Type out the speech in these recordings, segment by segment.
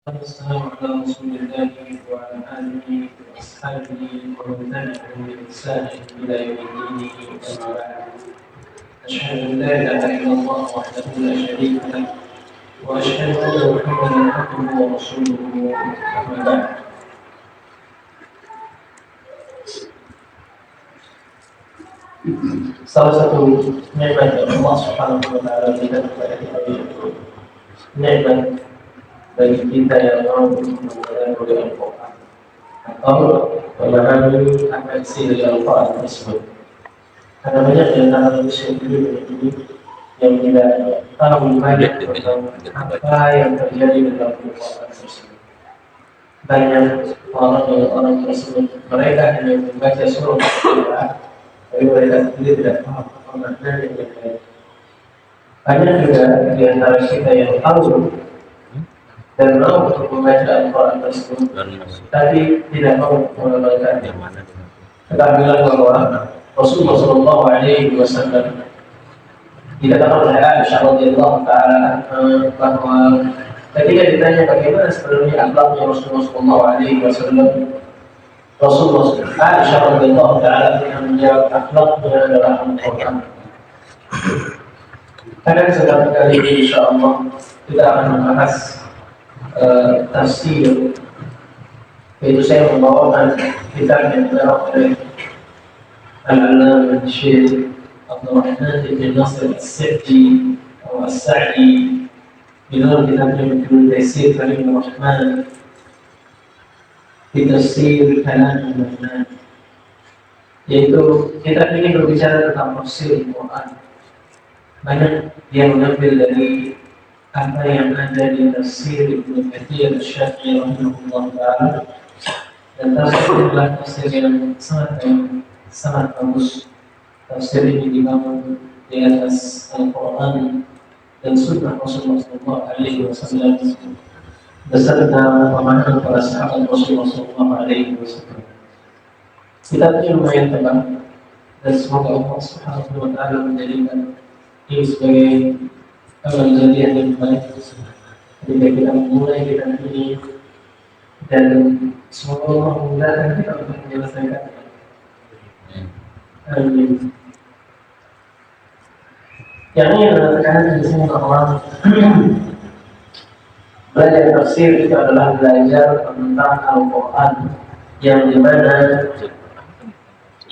والسلام على رسول الله وعلى آله وأصحابه ومن تبعهم بإحسان إلى يوم الدين أما بعد أشهد أن لا إله إلا الله وحده لا شريك له وأشهد أن محمدا عبده ورسوله أما بعد salah satu nikmat yang Allah Subhanahu wa taala berikan kepada kita itu nikmat bagi kita yang mau mempelajari Al-Quran atau memahami apa isi dari Al-Quran tersebut. Karena banyak di antara manusia ini yang tidak tahu banyak tentang apa yang terjadi dalam Al-Quran tersebut. Banyak orang tersebut mereka hanya membaca surah Al-Quran, tapi mereka sendiri tidak paham apa makna yang baik. Banyak juga di antara kita yang tahu dan mau untuk membaca Al-Quran tersebut, tapi tidak mau mengamalkannya. Kita bilang bahwa Rasulullah Shallallahu Alaihi Wasallam dikatakan oleh Aisyah radhiyallahu taala bahwa ketika ditanya bagaimana sebenarnya akhlaknya Rasulullah Shallallahu Alaihi Wasallam, Aisyah radhiyallahu taala menjawab akhlaknya adalah Al-Quran. Karena kesempatan kali ini insya Allah kita akan membahas tafsir, yaitu saya membawakan kitab yang dikarang oleh Al-Allamah Syekh Abdul Rahman bin Nasir As-Sa'di atau As-Sa'di di dalam kitabnya Mithlu Taysir Karim Ar-Rahman di Tafsir Kalam Ar-Rahman, yaitu kitab ini berbicara tentang tafsir Al-Quran. Banyak yang mengambil dari apa yang ada di tafsir Ibnu Katsir Asy-Syafi'i rahimahullah taala, dan tafsir adalah tafsir yang sangat bagus. Tafsir ini dibangun di atas Al-Quran dan Sunnah Rasulullah Sallallahu Alaihi Wasallam beserta pemahaman para sahabat Rasulullah Sallallahu Alaihi Wasallam. Kitabnya lumayan tebal dan semoga Allah Subhanahu Wa Taala menjadikan ini sebagai kejadian yang baik ketika kita memulai kitab ini, dan semoga Allah memudahkan kita untuk menyelesaikan. Amin. Yang ini menandakan di sini bahwa belajar tafsir itu adalah belajar tentang Al-Quran yang dimana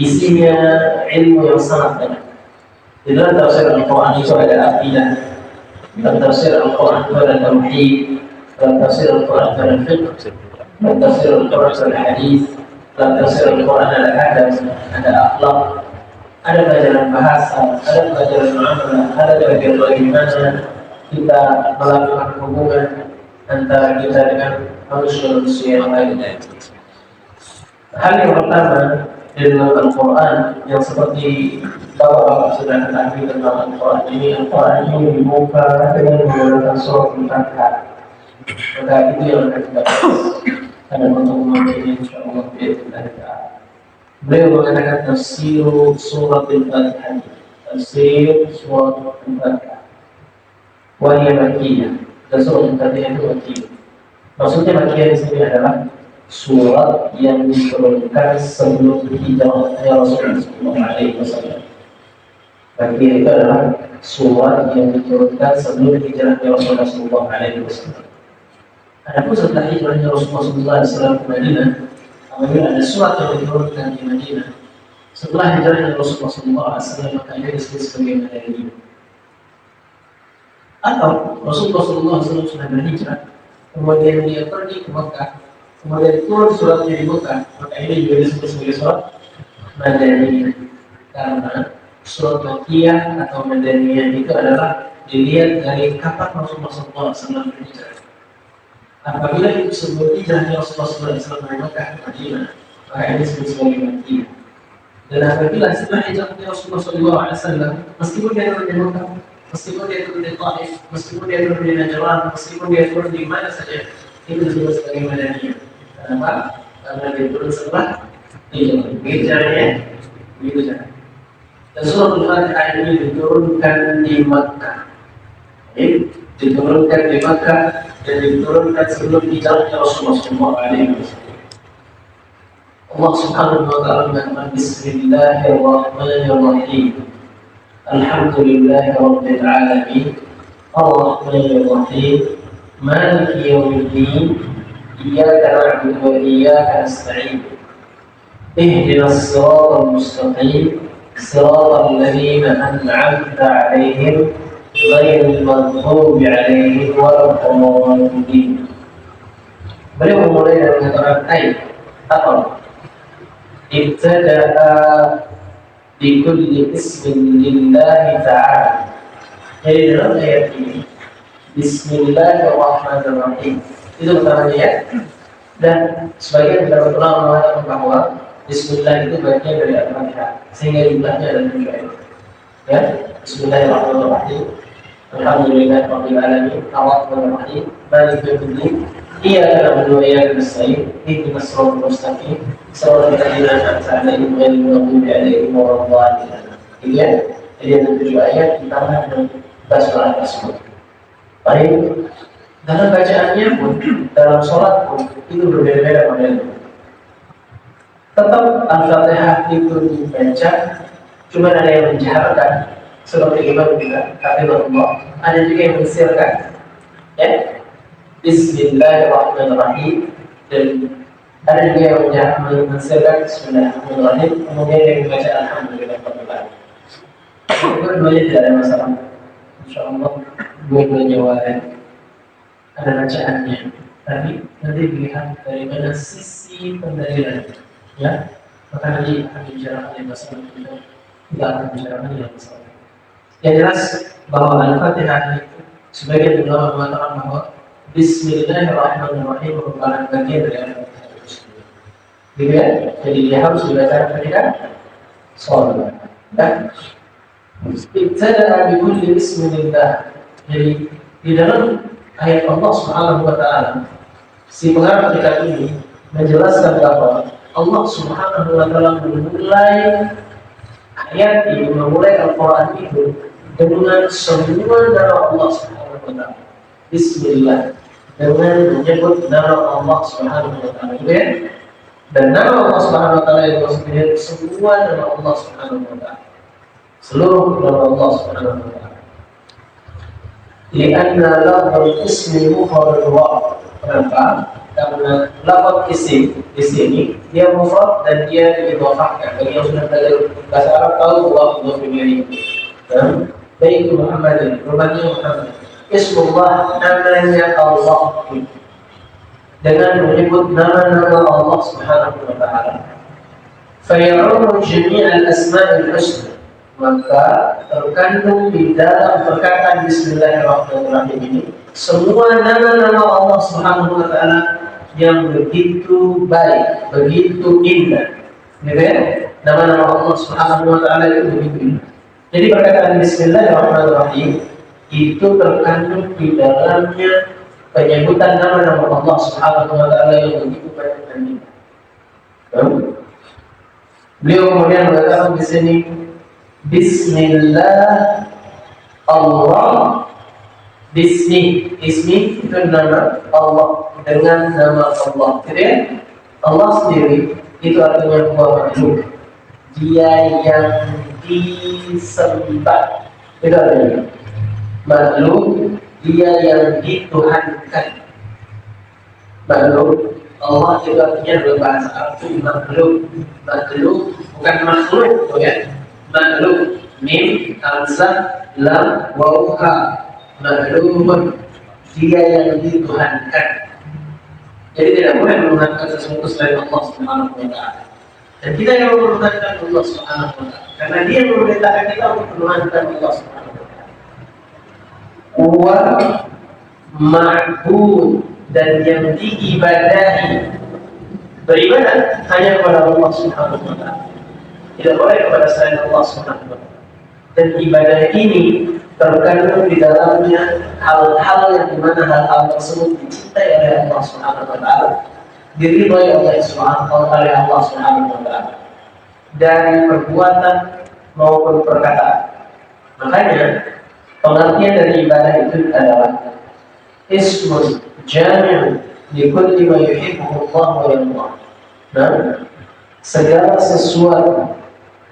isinya ilmu yang sangat banyak. Di dalam tafsir Al-Quran itu ada akidah, dalam tafsir Al-Quran itu ada tauhid, dalam tafsir Al-Quran itu ada fiqh, dalam tafsir Al-Quran itu ada hadis, dalam tafsir Al-Quran ada adab, ada akhlak, ada pelajaran bahasa, ada pelajaran muamalah, ada pelajaran bagaimana kita melakukan hubungan antara kita dengan manusia yang lain. Hal yang pertama di dalam Al-Quran yang seperti Bapak sudah ketahui tentang Al-Quran ini dibuka dengan menggunakan surah Al-Fatihah. Maka itu yang akan kita bahas pada pertemuan ini insyaallah biidznillah. Beliau mengatakan tafsir surah Al-Fatihah. Tafsir surah Al-Fatihah. Wahia Makkiyah. Dan surah Al-Fatihah itu Makkiyah. Maksudnya Makkiyah di sini adalah surat yang diturunkan sebelum hijrahnya Rasulullah SAW. Makkiyah itu adalah surat yang diturunkan sebelum hijrahnya Rasulullah SAW. Adapun setelah hijrahnya Rasulullah SAW ke Madinah, apabila ada surat yang diturunkan di Madinah setelah hijrahnya Rasulullah SAW, maka ini disebut sebagai Madaniyah. Atau Rasulullah SAW sudah berhijrah, kemudian dia pergi ke Mekah, kemudian turun suratnya di Mekah, maka ini juga disebut sebagai surat Madaniyah. Karena surat Makkiyah atau Madaniyah itu adalah dilihat dari kapan Rasulullah SAW berhijrah. Apabila itu sebelum hijrahnya Rasulullah SAW dari Mekah ke Madinah, maka ini disebut sebagai Makkiyah. Dan apabila setelah hijrahnya Rasulullah SAW, meskipun dia turun di Mekah, meskipun dia turun di Taif, meskipun dia turun di Najran, meskipun dia turun di mana saja, itu disebut sebagai Madaniyah. Kenapa? Karena dia turun setelah hijrahnya, begitu saja. Dan surah Al-Fatihah ini diturunkan di Makkah. diturunkan di Makkah dan diturunkan sebelum hijrahnya Rasulullah SAW. Allah Subhanahu wa Ta'ala mengatakan Bismillahirrahmanirrahim. Alhamdulillahi Rabbil Alamin. Ar-Rahmanir-Rahim. Maliki Yawmiddin. Iyyaka na'budu wa iyyaka nasta'in. Ihdinas siratal mustaqim. Siratal ladzina an'amta 'alaihim ghairil maghdubi 'alaihim waladdallin. Beliau memulai dengan mengatakan ayat apa? Ibtada'a bi kulli ismin lillahi ta'ala. Jadi dalam ayat ini Bismillahirrahmanirrahim itu pertamanya ya. Dan sebagian dari ulama mengatakan bahwa Bismillah itu bagian dari Al-Fatihah sehingga jumlahnya ada 7 ayat. Ya, Bismillahirrahmanirrahim. Alhamdulillahirabbil alamin. Ar-Rahmanir-Rahim. Maliki yaumiddin. Iyyaka na'budu wa iyyaka nasta'in. Ihdinas siratal mustaqim. Siratal ladzina an'amta 'alaihim ghairil maghdubi 'alaihim waladdallin. Ya, jadi ada 7 ayat ditambah dengan basmalah tersebut. Baik, dalam bacaannya pun, dalam sholat pun itu berbeda-beda modelnya. Tetap Al-Fatihah itu dibaca, cuma ada yang menjaharkan seperti imam kita, hafizahullah. Ada juga yang mensirkan, ya. Bismillahirrahmanirrahim. Dan ada juga yang mensirkan Bismillahirrahmanirrahim. Kemudian yang membaca Alhamdulillah. Dua-duanya tidak ada masalah. InsyaAllah dua-duanya warid. Ada bacaannya. Tapi nanti dilihat dari mana sisi pendalilan. Ya, maka nanti akan dibicarakan yang masalah kita. Tidak akan dibicarakan yang masalah. Yang jelas bahwa Al-Fatihah itu sebagian ulama mengatakan bahwa Bismillahirrahmanirrahim merupakan bagian dari Al-Fatihah itu sendiri. Gitu ya? Jadi dia harus dibaca ketika sholat. Dan ibtada'a bi kulli bismillah. Jadi di dalam ayat Allah Subhanahu wa Ta'ala, si pengarang kitab ini menjelaskan bahwa Allah Subhanahu wa Ta'ala memulai ayat ini, memulai Al-Quran itu dengan semua nama Allah Subhanahu wa Ta'ala. Bismillah, dengan menyebut nama Allah Subhanahu wa Ta'ala. Dan nama Allah Subhanahu wa Ta'ala itu sendiri semua nama Allah Subhanahu wa Ta'ala. Seluruh nama Allah Subhanahu wa Ta'ala. Lianna lafaz ismi mufrad wa. Kenapa? Karena lafaz isim di sini dia mufrad dan dia diidhafahkan. Bagi yang sudah belajar bahasa Arab tahu mudhaf ilaih. Baik Muhammad, rumahnya Muhammad. Ismullah, namanya Allah. Dengan menyebut nama-nama Allah Subhanahu wa Ta'ala. Faya'umu jami'al asma'il husna. Maka terkandung di dalam perkataan Bismillahirrahmanirrahim ini semua nama-nama Allah Subhanahu wa Ta'ala yang begitu baik, begitu indah. Gitu ya? Nama-nama Allah Subhanahu wa Ta'ala itu begitu indah. Jadi perkataan Bismillahirrahmanirrahim itu terkandung di dalamnya penyebutan nama-nama Allah Subhanahu wa Ta'ala yang begitu baik dan indah. Beliau kemudian mengatakan di sini Bismillah Allah. Ismi itu nama Allah, dengan nama Allah. Jadi Allah sendiri itu artinya makhluk, dia yang disembah. Itu artinya makhluk, dia yang dituhankan. Makhluk, Allah itu artinya dalam bahasa Arab makhluk. Makhluk bukan makhluk, ya. Makhluk, mim, hamzah, lam, waw, ha. Makhluk, dia yang dituhankan. Jadi tidak boleh menuhankan sesuatu selain Allah Subhanahu wa Ta'ala. Dan kita yang menuhankan Allah Subhanahu wa Ta'ala, karena dia memerintahkan kita untuk menuhankan Allah Subhanahu wa Ta'ala. Wa ma'bud, dan yang diibadahi. Beribadah hanya kepada Allah Subhanahu wa Ta'ala. Tidak boleh kepada selain Allah Subhanahu wa Ta'ala. Dan ibadah ini terkandung di dalamnya hal-hal yang dimana hal-hal tersebut dicintai oleh Allah Subhanahu wa Ta'ala, diridhai oleh Allah Subhanahu wa Ta'ala, dari perbuatan maupun perkataan. Makanya Pengertian dari ibadah itu adalah ismun jami' li kulli ma yuhibbu Allah wa yardah. Nah, segala sesuatu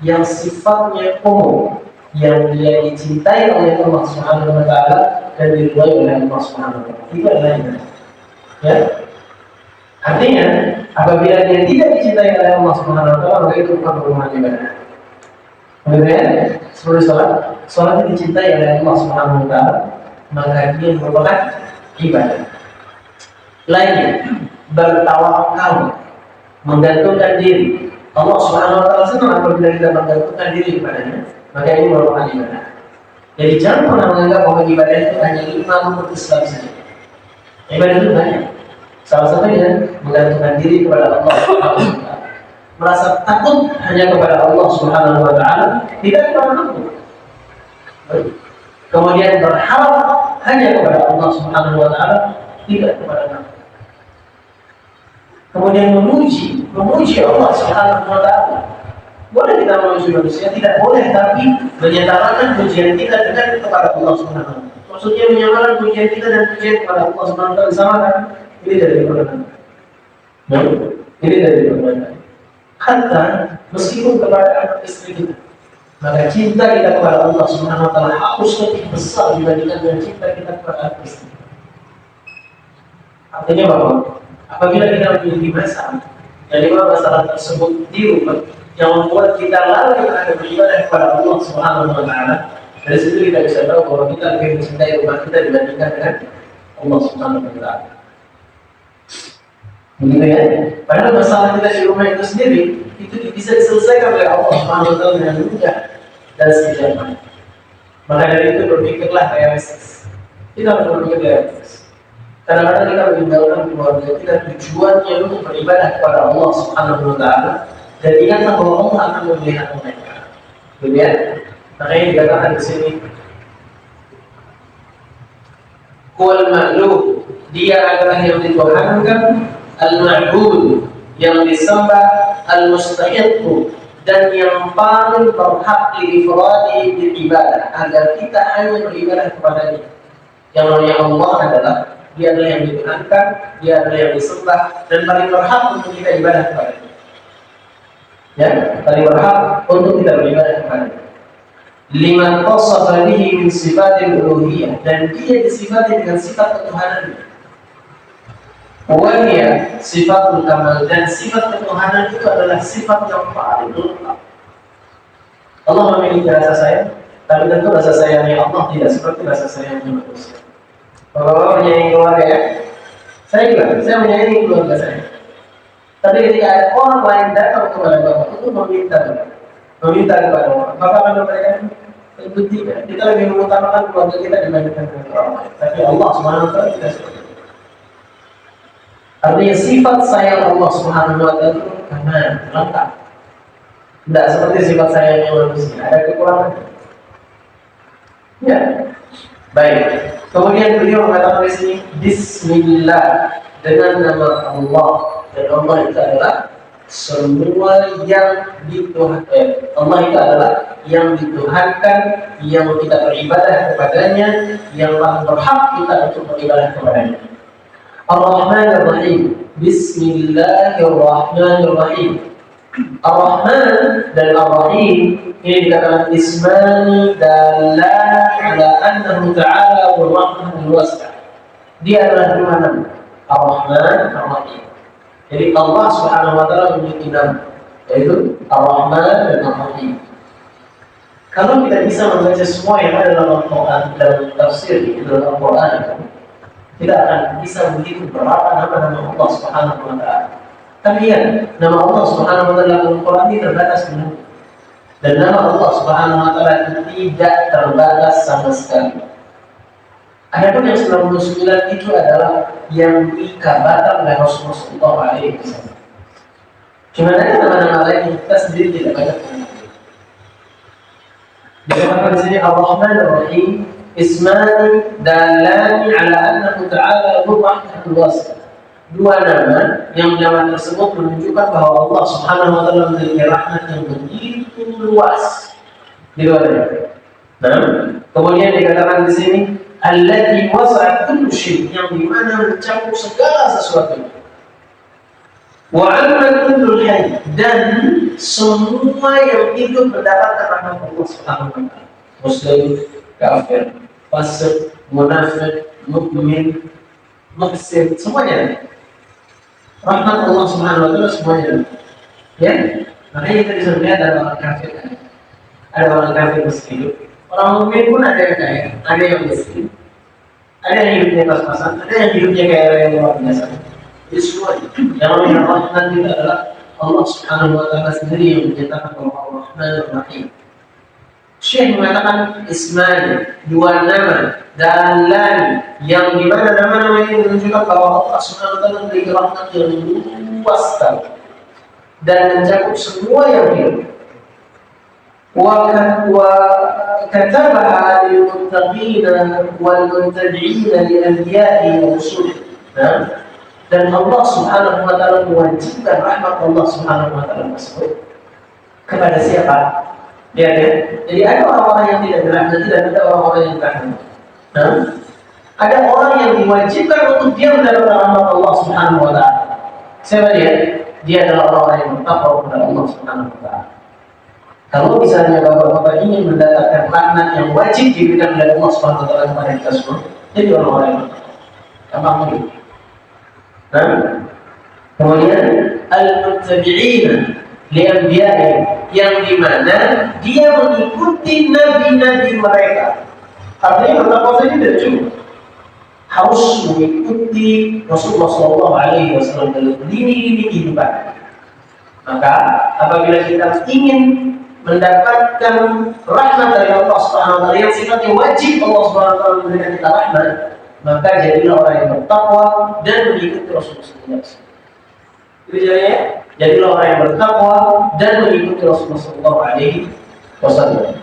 yang sifatnya umum, yang dia dicintai oleh Allah Subhanahu wa taala dan diridhai oleh Allah Subhanahu wa taala. Itu adalah ibadah. Ya. Artinya, apabila dia tidak dicintai oleh Allah Subhanahu wa taala, maka itu bukan merupakan ibadah. Kemudian, seperti sholat yang dicintai oleh Allah Subhanahu wa taala, maka dia merupakan ibadah. Lainnya, bertawakal, menggantungkan diri. Allah Subhanahu wa taala senang apabila kita menggantungkan diri kepadanya, maka ini merupakan ibadah. Jadi jangan pernah menganggap bahwa ibadah itu hanya 5 rukun Islam saja. Ibadah itu banyak. Salah satunya menggantungkan diri kepada Allah Subhanahu wa taala. Merasa takut hanya kepada Allah Subhanahu wa taala, tidak kepada makhluk. Kemudian berharap hanya kepada Allah Subhanahu wa taala, tidak kepada makhluk. Kemudian memuji Allah Subhanahu wa taala. Boleh kita memuji manusia, tidak boleh, tapi menyamakan pujian kita dengan kepada Allah Subhanahu wa taala. Maksudnya menyamakan pujian kita dan pujian kepada Allah Subhanahu wa taala disamakan. Ini dari perbuatan. Ini dari perbuatan. Hatta meskipun kepada anak istri kita, maka cinta kita kepada Allah Subhanahu wa taala harus lebih besar dibandingkan dengan cinta kita kepada anak istri. Artinya bahwa apabila kita memiliki masalah, dari mana masalah tersebut di rumah yang membuat kita lalai terhadap beribadah kepada Allah Subhanahu wa taala, dari situ kita bisa tahu bahwa kita lebih mencintai rumah kita dibandingkan dengan Allah Subhanahu wa taala. Begitu ya. Padahal masalah kita di rumah itu sendiri itu bisa diselesaikan oleh Allah Subhanahu wa taala dengan mudah dan sejahtera. Maka dari itu berpikirlah realistis. Kita harus berpikir realistis. Kadang-kadang kita meninggalkan keluarga kita tujuannya untuk beribadah kepada Allah Subhanahu wa taala dan ingatlah bahwa Allah akan melihat mereka. Begitu ya. Makanya dikatakan di sini Qul ma'lub, dia adalah yang dituhankan, al-ma'bud, yang disembah, al-mustahiq, dan yang paling berhak diifradi beribadah, agar kita hanya beribadah kepadanya. Yang namanya Allah adalah dia adalah yang dituhankan, dia adalah yang disembah, dan paling berhak untuk kita ibadah kepadanya. Ya, paling berhak untuk kita beribadah kepadanya. Liman qasafa bihi min sifatil uluhiyah, dan dia disifati dengan sifat ketuhanan. Wahia sifatul kamal, dan sifat ketuhanan itu adalah sifat yang paling lengkap. Allah memiliki rasa sayang, tapi tentu rasa sayangnya Allah tidak seperti rasa sayangnya manusia. Bapak-bapak menyayangi keluarga ya? Saya menyayangi keluarga saya. Tapi ketika ada orang lain datang kepada Bapak untuk meminta kepada orang, Bapak akan memberikan? Tentu tidak. Kita lebih mengutamakan keluarga kita dibandingkan dengan orang lain. Tapi Allah Subhanahu wa taala tidak seperti itu. Artinya sifat sayang Allah Subhanahu wa taala itu kamal, lengkap. Tidak seperti sifat sayangnya manusia, ada kekurangan. Ya. Baik. Kemudian beliau mengatakan di sini Bismillah, dengan nama Allah, dan Allah itu adalah semua yang dituhankan. Allah itu adalah yang dituhankan, yang kita beribadah kepadanya, yang paling berhak kita untuk beribadah kepadanya. Ar-Rahman Ar-Rahim. Bismillahirrahmanirrahim. Ar-Rahman dan Ar-Rahim ini dikatakan ismani dallan ala annahu ta'ala ar-Rahman al-wasi'. Dia adalah dua nama, Ar-Rahman Ar-Rahim. Jadi Allah Subhanahu wa taala memiliki nama, yaitu Ar-Rahman dan Ar-Rahim. Kalau kita bisa membaca semua yang ada dalam Al-Quran dan tafsir di dalam Al-Quran, kita akan bisa menghitung berapa nama-nama Allah Subhanahu wa taala. Tapi ya, nama Allah Subhanahu wa taala dalam Al-Quran ini terbatas benar. Dan nama Allah Subhanahu wa taala tidak terbatas sama sekali. Adapun yang 99 itu adalah yang dikabarkan oleh Rasulullah SAW. Cuma ada nama-nama lain yang kita sendiri tidak banyak mengenal. Dikatakan di sini Ar-Rahman Ar-Rahim ismani dalani ala annahu ta'ala ar-Rahman al-wasi'. Dua nama yang nama tersebut menunjukkan bahwa Allah Subhanahu wa taala memiliki rahmat yang begitu luas. Di luar Nah, kemudian dikatakan di sini allati wasa'at kullu syai', yang dimana mencakup segala sesuatu. Wa amma kullu hayy, dan semua yang hidup mendapatkan rahmat Allah Subhanahu wa taala. Muslim, kafir, fasik, munafik, mukmin, muhsin, semuanya rahmat Allah Subhanahu wa taala semuanya. Ya, makanya kita bisa melihat ada orang kafir, ada orang kafir miskin. Orang mukmin pun ada yang kaya, ada yang miskin, ada yang hidupnya pas-pasan, ada yang hidupnya kayak yang luar biasa. Jadi semua yang namanya rahmat itu adalah Allah Subhanahu wa taala sendiri yang menyatakan bahwa Ar-Rahman Ar-Rahim. Syekh mengatakan isman, dua nama dalan yang dimana nama-nama ini menunjukkan bahwa Allah Subhanahu wa taala memiliki rahmat yang luas dan mencakup semua yang hidup. Wa katabaha lil muttaqina wal muntabi'ina li anbiya'i wa rusulih. Dan Allah Subhanahu wa taala mewajibkan rahmat Allah Subhanahu wa taala tersebut kepada siapa? Ya, ya. Jadi ada orang-orang yang tidak berahmat dan ada orang-orang yang berahmat. Ada orang yang diwajibkan untuk dia mendapatkan rahmat Allah Subhanahu wa taala. Siapa dia? Dia adalah orang-orang yang bertakwa kepada Allah Subhanahu wa taala. Kalau misalnya bapak-bapak ingin mendapatkan rahmat yang wajib diberikan oleh Allah Subhanahu wa taala kepada kita semua, jadi orang-orang yang bertakwa. Gampang begitu. Kemudian al-muttabi'ina li anbiya'i, yang dimana dia mengikuti nabi-nabi mereka. Artinya bertakwa saja tidak cukup, harus mengikuti Rasulullah SAW dalam lini-lini kehidupan. Maka apabila kita ingin mendapatkan rahmat dari Allah Subhanahu wa taala yang sifatnya wajib Allah Subhanahu wa taala memberikan kita rahmat, maka jadilah orang yang bertakwa dan mengikuti Rasulullah SAW. Itu jadilah orang yang bertakwa dan mengikuti Rasulullah SAW.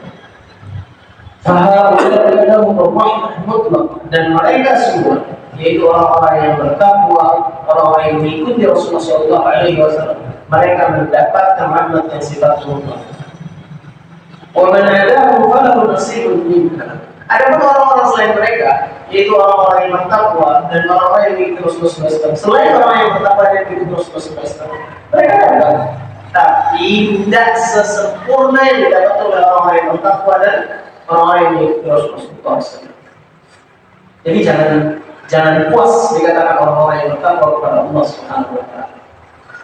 Fahaula'u rahmah mutlaq, dan mereka semua, yaitu orang-orang yang bertakwa, orang-orang yang mengikuti Rasulullah SAW, mereka mendapatkan rahmat yang sifatnya mutlak. Wa man adahu falahu nasibun minha. Adapun orang-orang selain mereka, yaitu orang-orang yang bertakwa dan orang-orang yang mengikuti Rasulullah SAW, selain orang yang bertakwa dan mengikuti Rasulullah SAW, mereka dapat, tapi tidak sesempurna yang didapat oleh orang-orang yang bertakwa dan orang-orang yang mengikuti Rasulullah SAW. Jadi jangan puas dikatakan orang-orang yang bertakwa kepada Allah Subhanahu wa taala.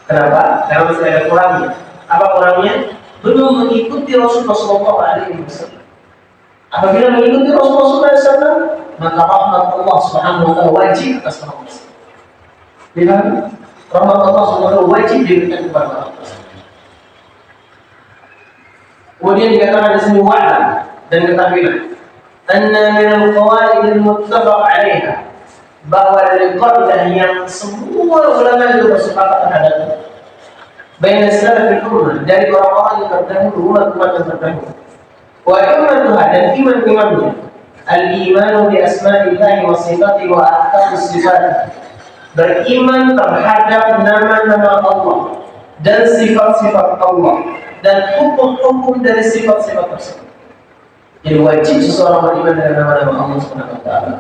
Kenapa? Karena masih ada kurangnya. Apa kurangnya? Belum mengikuti Rasulullah SAW. Apabila mengikuti Rasulullah SAW, maka rahmat Allah Subhanahu wa taala wajib atas manusia. Bila rahmat Allah Subhanahu wa taala wajib diberikan kepada manusia. Kemudian dikatakan di sini wa'lam, dan ketahuilah anna min al-qawaid al-muttafaq 'alayha, bahwa dari qaidah yang semua ulama itu bersepakat terhadapnya, baina salafil ummah, dari orang-orang yang terdahulu, umat-umat yang terdahulu, wa imantuha, dan iman-imannya, al-imanu bi asma'illahi wa sifatihi wa ahkamis sifat, beriman terhadap nama-nama Allah dan sifat-sifat Allah dan hukum-hukum dari sifat-sifat tersebut. Jadi wajib seseorang beriman dengan nama-nama Allah Subhanahu wa taala.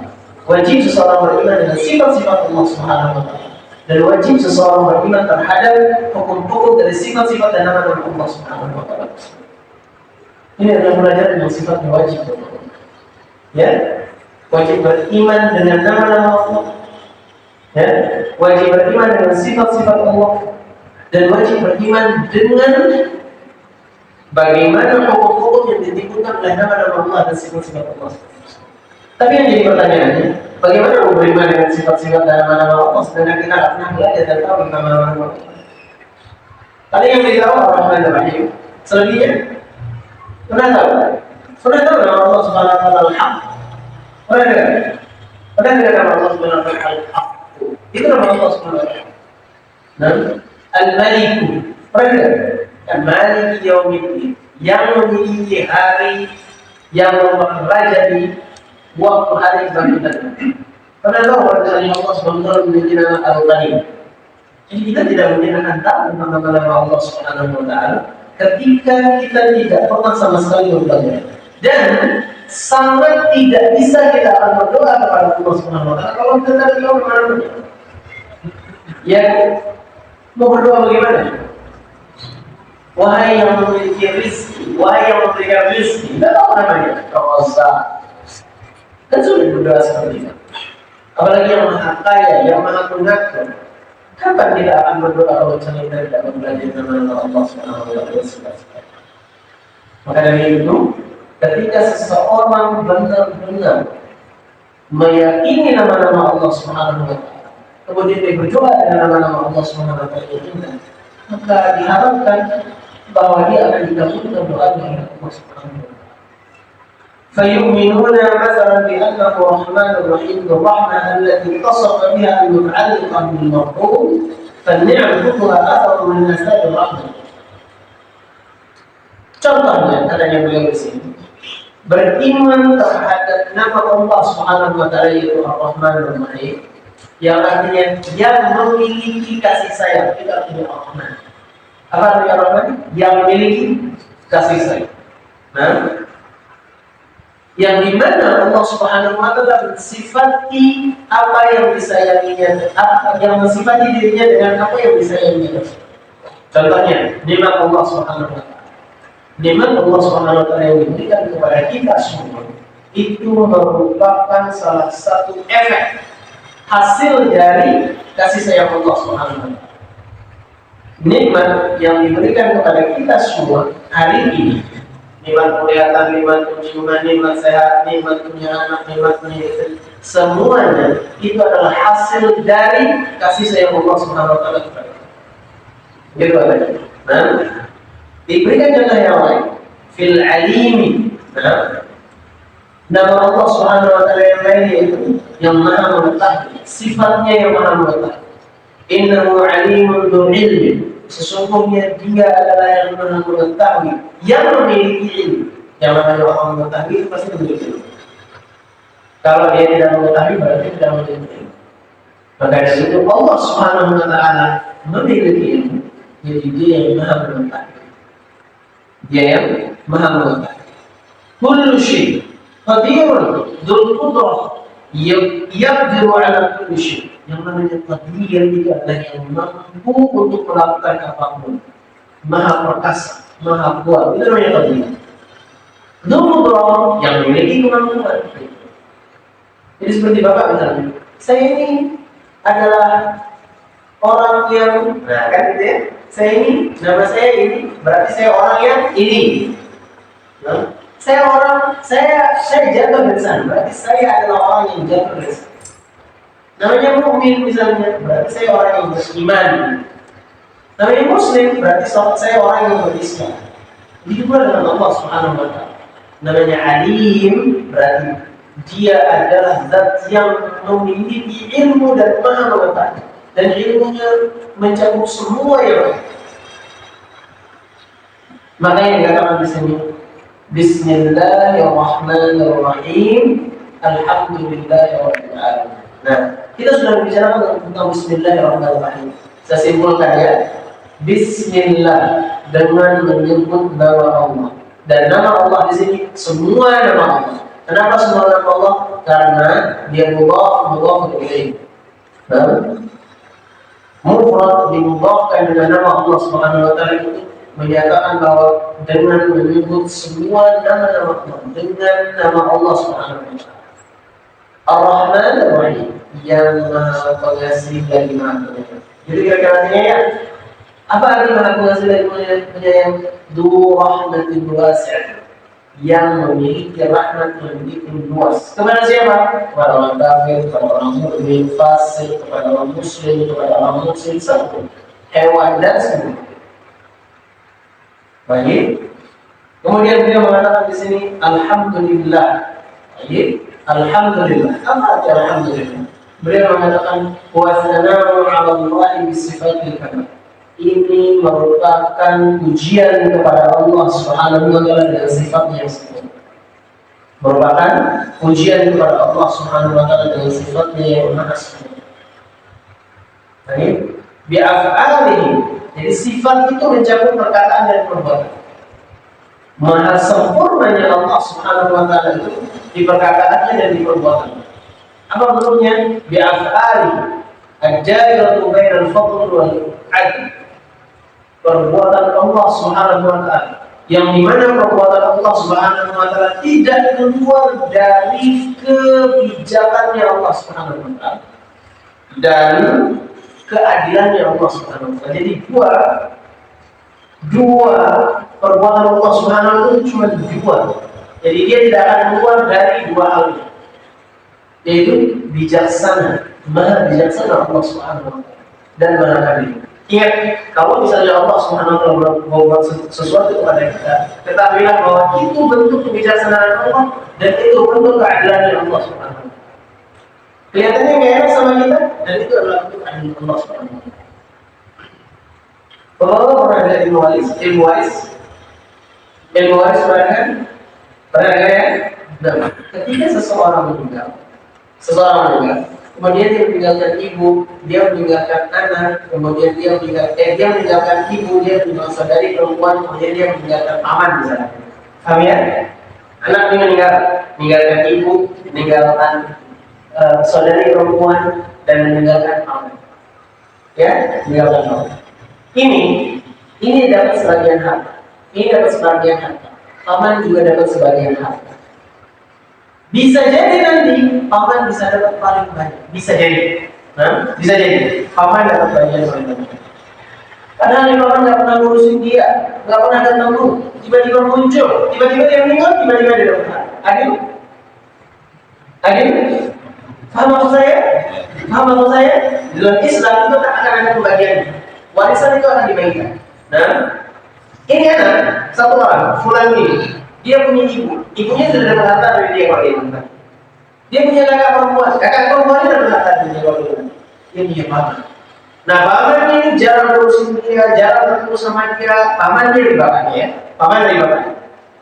Wajib seseorang beriman dengan sifat-sifat Allah Subhanahu wa taala. Dan wajib seseorang beriman terhadap hukum-hukum dari sifat-sifat dan nama-nama Allah Subhanahu wa taala. Ini adalah belajar dengan sifatnya wajib. Ya, wajib beriman dengan nama-nama Allah. Ya, wajib beriman dengan sifat-sifat Allah dan wajib beriman dengan bagaimana hukum-hukum yang ditimbulkan oleh nama-nama Allah dan sifat-sifat Allah. Tapi yang jadi pertanyaannya, bagaimana mau beriman dengan sifat-sifat dan nama-nama Allah sedangkan kita tidak pernah belajar dan tahu nama-nama Allah? Tadi yang ditahu Ar-Rahman Ar-Rahim, selebihnya pernah tahu? Pernah tahu nama Allah Subhanahu wa taala Al-Haq? Pernah dengar? Pernah dengar nama Allah Subhanahu wa taala Al-Haq? Itu nama Allah Subhanahu wa taala. Nah, Al-Malik, pernah dengar? Al-Malik Yaumiddin, yang memiliki hari yang raja di waktu hari kebangkitan. Pernah tahu bahwasanya Allah Subhanahu wa taala memiliki nama Al-Ghani? Jadi kita tidak mungkin akan tahu nama-nama Allah Subhanahu wa taala ketika kita tidak pernah sama sekali belajar. Dan sangat tidak bisa kita akan berdoa kepada Allah Subhanahu wa taala kalau kita tidak mengenalnya. Ya, mau berdoa bagaimana? Wahai yang memiliki rezeki, wahai yang memberikan rezeki, tidak tahu namanya, Rosa. Kan sudah berdoa seperti itu. Apalagi yang maha kaya, yang maha mengatur. Kapan kita akan berdoa kalau kita tidak belajar nama Allah Subhanahu wa taala? Maka dari itu, ketika seseorang benar-benar meyakini nama-nama Allah Subhanahu wa taala, kemudian dia berdoa dengan nama-nama Allah Subhanahu wa taala, maka diharapkan bahwa dia akan dikabulkan doanya oleh Allah Subhanahu wa taala. فيؤمنون مثلا بأنه الرحمن الرحيم بالرحمة التي اتصف بها المتعلقة بالمرحوم فالنعم كلها أثر من أسباب الرحمة. Contohnya adanya beliau di sini beriman terhadap nama Allah Subhanahu wa taala yaitu Ar-Rahman Ar-Rahim, yang artinya yang memiliki kasih sayang. Itu artinya Ar-Rahman. Apa artinya Ar-Rahman? Yang memiliki kasih sayang. Nah, yang dimana Allah Subhanahu wa taala mensifati apa yang disayanginya, yang mensifati dirinya dengan apa yang disayanginya. Contohnya, nikmat Allah Subhanahu wa taala. Nikmat Allah Subhanahu wa taala yang diberikan kepada kita semua itu merupakan salah satu efek hasil dari kasih sayang Allah Subhanahu wa taala. Nikmat yang diberikan kepada kita semua hari ini, nikmat penglihatan, nikmat penciuman, nikmat sehat, nikmat punya anak, nikmat punya istri, semuanya itu adalah hasil dari kasih sayang Allah Subhanahu wa taala kepada kita. Gitu aja. Nah, diberikan contoh yang lain, fil alimi. Nah, nama Allah Subhanahu wa taala yang lain yaitu yang Maha Mengetahui, sifatnya yang Maha Mengetahui. Innahu alimun dzul ilmi. Sesungguhnya dia adalah yang Maha Mengetahui, yang memiliki ilmu. Yang namanya orang mengetahui itu pasti memiliki ilmu. Kalau dia tidak mengetahui berarti tidak memiliki ilmu. Maka dari itu Allah Subhanahu wa taala memiliki ilmu. Jadi dia yang Maha Mengetahui. Dia yang Maha Mengetahui. Kullu syai' qadirun dzul qudrah yaqdiru 'ala kulli syai'. Yang namanya qadir itu adalah yang mampu untuk melakukan apapun. Maha perkasa, maha kuat. Itu namanya qadir. Dzul qudrah yang memiliki kemampuan. Jadi seperti Bapak misalnya, saya ini adalah orang yang, nah kan gitu ya, saya ini, nama saya ini, berarti saya orang yang ini. Nah, saya jatuh dari sana, berarti saya adalah orang yang jatuh dari sana. Namanya mukmin misalnya, berarti saya orang yang beriman. Namanya muslim, berarti saya orang yang berislam. Begitu pula dengan Allah Subhanahu wa taala. Namanya alim, berarti dia adalah zat yang memiliki ilmu dan Maha Mengetahui. Dan ilmunya mencakup semua yang lain. Makanya dikatakan di sini, Bismillahirrahmanirrahim, Alhamdulillahirabbil alamin. Nah, kita sudah bicara tentang Bismillahirrahmanirrahim. Saya simpulkan ya, Bismillah dengan menyebut nama Allah. Dan nama Allah di sini semua nama Allah. Kenapa semua nama Allah? Karena dia mudhaf ilaih. Mufrad dimudhafkan dengan nama Allah Subhanahu wa taala itu menyatakan bahwa dengan menyebut semua nama-nama Allah dengan nama Allah Subhanahu wa taala. Ar-Rahman Ar-Rahim, yang Maha Pengasih lagi Maha Penyayang. Jadi kira-kira ya, apa arti Maha Pengasih lagi Maha Penyayang? Dzu rahmatin wasi'ah, yang memiliki rahmat yang begitu luas. Kepada siapa? Kepada orang kafir, kepada orang mukmin, fasik, kepada orang muslim, kepada orang muslim, semua hewan dan semua. Baik. Kemudian beliau mengatakan di sini Alhamdulillah. Baik. Alhamdulillah. Apa arti Alhamdulillah? Beliau mengatakan wasana'u 'ala Allah bisifatil kamal. Ini merupakan pujian kepada Allah Subhanahu wa taala dengan sifatnya yang sempurna. Merupakan pujian kepada Allah Subhanahu wa taala dengan sifatnya yang maha sempurna. Baik, bi'af'alihi. Jadi sifat itu mencakup perkataan dan perbuatan. Maha sempurnanya Allah Subhanahu wa taala itu di perkataannya dan di perbuatannya. Apa bentuknya? Bi af'ali al-jariyatu bainal fadl wal 'adl. Perbuatan Allah Subhanahu wa taala yang dimana perbuatan Allah Subhanahu wa taala tidak keluar dari kebijakannya Allah Subhanahu wa taala dan keadilannya Allah Subhanahu wa taala. Jadi dua perbuatan Allah Subhanahu wa taala cuma dua. Jadi dia tidak akan keluar dari dua hal ini. Yaitu bijaksana, maha bijaksana Allah Subhanahu wa taala dan maha adil. Ingat, kalau misalnya Allah Subhanahu wa taala membuat sesuatu kepada kita, ketahuilah bahwa itu bentuk kebijaksanaan Allah dan itu bentuk keadilannya Allah Subhanahu wa taala. Kelihatannya nggak enak sama kita, dan itu adalah bentuk keadilan Allah Subhanahu wa taala. Oh, pernah ada ilmu waris pernah ya? Nah, ketika seseorang meninggal, kemudian dia meninggalkan ibu, dia meninggalkan anak, kemudian dia meninggalkan ibu, dia meninggalkan saudari perempuan, kemudian dia meninggalkan paman misalnya. Paham ya? Anak ini meninggalkan ibu, meninggalkan saudari perempuan, dan meninggalkan paman. Ya, meninggalkan paman. Ini dapat sebagian harta. Paman juga dapat sebagian harta. Bisa jadi nanti paman bisa dapat paling banyak. Bisa jadi paman dapat bagian paling banyak. Karena paman nggak pernah ngurusin dia, nggak pernah datang dulu. Tiba-tiba muncul, tiba-tiba dia meninggal, tiba-tiba dia dapat harta. Adil? Paham maksud saya? Dalam Islam itu tak akan ada pembagian. Warisan itu akan dibagikan. Nah, ini anak satu orang, fulan ini, dia punya ibunya sudah dapat harta dari dia kalau dia meninggal. Dia punya kakak perempuan ini dapat harta dari dia kalau dia meninggal. Dia punya paman. Nah, paman ini jarang ngurusin dia, jarang ketemu sama dia. Paman dari bapaknya.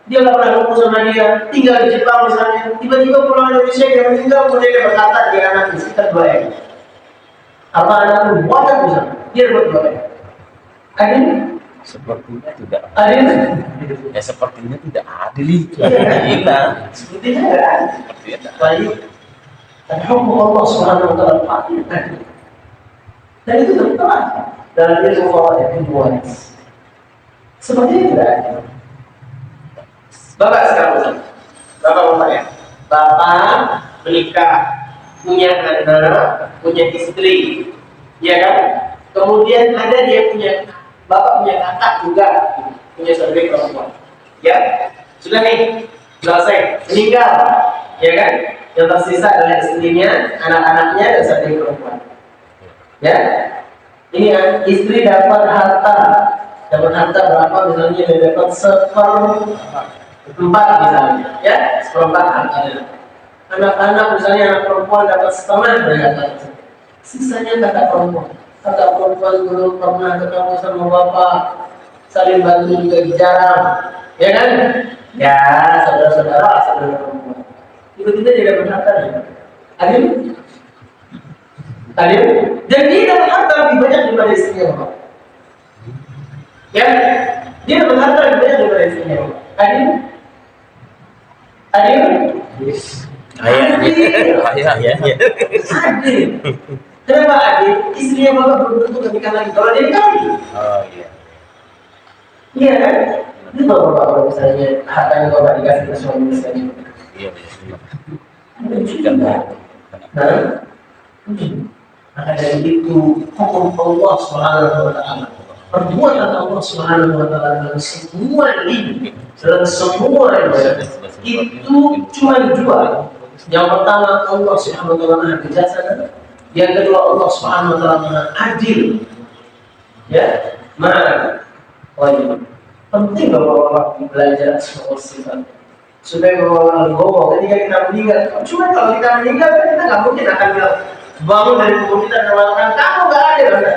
Dia nggak pernah ketemu sama dia, tinggal di Jepang misalnya. Tiba-tiba pulang Indonesia dia meninggal, kemudian dia berkata dia anak sekitar 2 M. Apa anak buatan misalnya? Dia dapat 2 M. Adil? Sepertinya tidak adil. Ya sepertinya tidak adil itu. Gila. Sepertinya tidak adil. Baik. Dan hukum Allah Subhanahu wa taala pasti adil. Dan itu tertera dalam ilmu fawaid waris. Sepertinya tidak adil. Bapak sekarang Bapak menikah, punya anak, punya istri, ya kan? Kemudian ada dia Bapak punya kakak juga, punya saudari perempuan. Ya, sudah nih, selesai, meninggal, ya kan? Yang tersisa adalah istrinya, anak-anaknya, dan saudari perempuan. Ya, ini istri dapat harta berapa? Misalnya dia dapat 1/4 misalnya, ya, 1/4 hartanya. Anak-anak misalnya anak perempuan dapat setengah dari harta. Sisanya kakak perempuan. Kakak perempuan belum pernah ketemu sama bapak, saling bantu juga jarang, ya kan? Ya, saudara perempuan. Tiba-tiba dia dapat harta ya. Adil? Dan dia dapat harta lebih banyak daripada istrinya bapak. Ya, dia dapat harta lebih banyak daripada istrinya bapak. Adil? Ayah. Adil. Kenapa adil? Istrinya bapak belum tentu ketika lagi. Kalau dia dikali. Oh iya. Iya kan? Itu bapak misalnya hartanya bapak dikasih ke suami misalnya. Iya. Maka dari itu hukum Allah Subhanahu wa taala. Perbuatan Allah Subhanahu wa taala dalam semua ini, dalam semua itu cuma dua. Yang pertama Allah Subhanahu wa taala Maha Bijaksana. Yang kedua Allah Subhanahu wa taala Maha Adil. Ya, Maha Adil. Penting bapak-bapak belajar soal sifat supaya bapak ketika kita meninggal. Cuma kalau kita meninggal kita nggak mungkin akan bangun dari kubur kita dan mengatakan kamu nggak ada.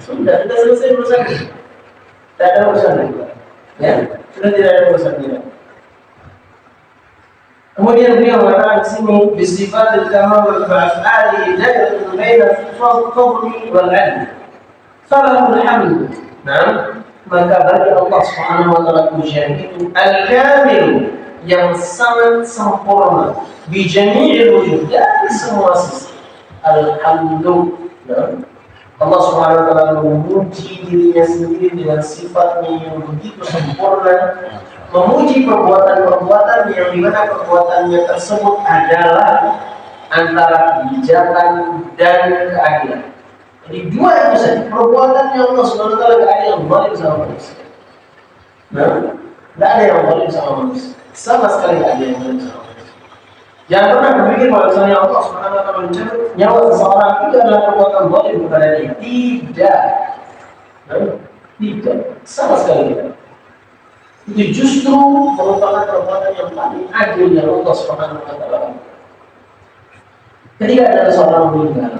Sudah kita selesai urusan ini. Tidak ada urusan lagi. Ya, sudah tidak ada urusan kita. Kemudian beliau mengatakan di sini bisifatil kamal wal fa'ali jadul baina fadli wal 'adl. Falahul hamd. Nah, maka bagi Allah Subhanahu wa taala pujian itu al-kamil, yang sangat sempurna, bi jami'il wujud, dari semua sisi. Alhamdulillah. Allah Subhanahu wa taala memuji dirinya sendiri dengan sifatnya yang begitu sempurna, memuji perbuatan-perbuatan yang dimana perbuatannya tersebut adalah antara kebijakan dan keadilan. Jadi dua itu saja perbuatannya Allah Subhanahu wa taala, tidak ada yang zalim sama manusia. Nah, tidak ada yang zalim sama manusia. Sama sekali tidak ada yang zalim sama manusia. Jangan pernah berpikir bahwa misalnya Allah Subhanahu wa taala mencabut nyawa seseorang itu adalah perbuatan zalim kepada dia. Tidak. Nah, tidak. Sama sekali tidak. Itu justru merupakan perbuatan yang paling adil yang Allah Subhanahu wa taala. Ketika ada seseorang meninggal